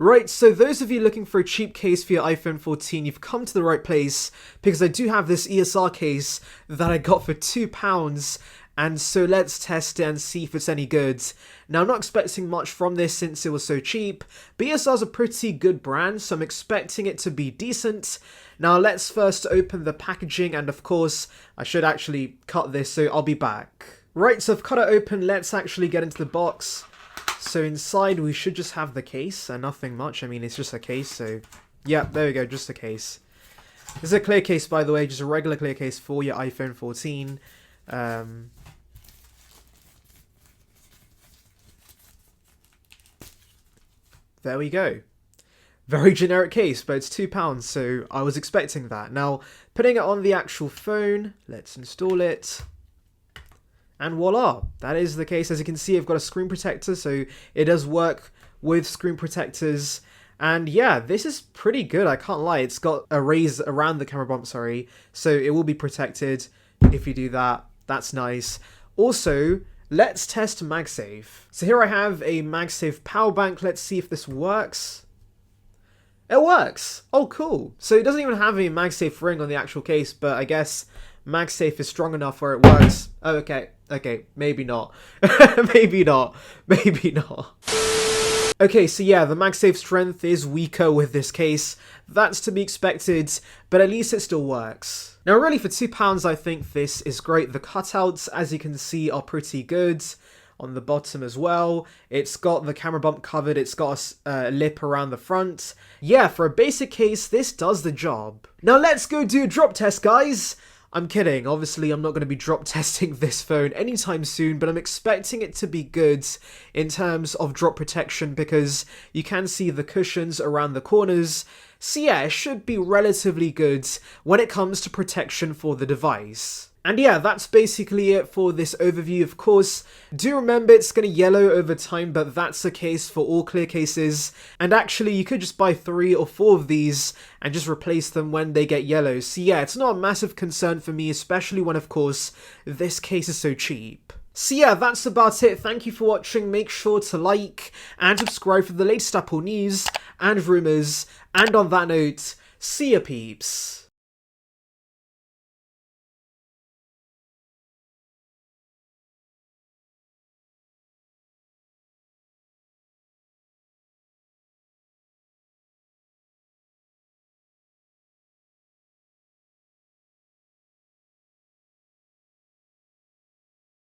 Right, so those of you looking for a cheap case for your iPhone 14, you've come to the right place, because I do have this ESR case that I got for £2, and so let's test it and see if it's any good. Now, I'm not expecting much from this since it was so cheap, but ESR's a pretty good brand, so I'm expecting it to be decent. Now, let's first open the packaging, and of course, I should actually cut this, so I'll be back. Right, so I've cut it open, let's actually get into the box. So inside we should just have the case and nothing much. I mean, it's just a case, so yeah, there we go, just a case. This is a clear case, by the way, just a regular clear case for your iPhone 14. There we go. Very generic case, but it's £2, so I was expecting that. Now, putting it on the actual phone, let's install it. And voila, that is the case. As you can see, I've got a screen protector, so it does work with screen protectors. And yeah, this is pretty good, I can't lie. It's got a raise around the camera bump, so it will be protected if you do that. That's nice. Also, let's test MagSafe. So here I have a MagSafe power bank. Let's see if this works. It works! Oh, cool. So it doesn't even have a MagSafe ring on the actual case, but I guess MagSafe is strong enough where it works. Oh, okay, maybe not. Maybe not. Okay, so yeah, the MagSafe strength is weaker with this case. That's to be expected, but at least it still works. Now, really, for £2, I think this is great. The cutouts, as you can see, are pretty good. On the bottom as well, it's got the camera bump covered, it's got a lip around the front. Yeah, for a basic case, this does the job. Now let's go do a drop test, guys! I'm kidding, obviously I'm not going to be drop testing this phone anytime soon, but I'm expecting it to be good in terms of drop protection because you can see the cushions around the corners. So yeah, it should be relatively good when it comes to protection for the device. And yeah, that's basically it for this overview. Of course, do remember it's going to yellow over time, but that's the case for all clear cases. And actually, you could just buy 3 or 4 of these and just replace them when they get yellow. So yeah, it's not a massive concern for me, especially when, of course, this case is so cheap. So yeah, that's about it. Thank you for watching. Make sure to like and subscribe for the latest Apple news and rumors. And on that note, see ya, peeps.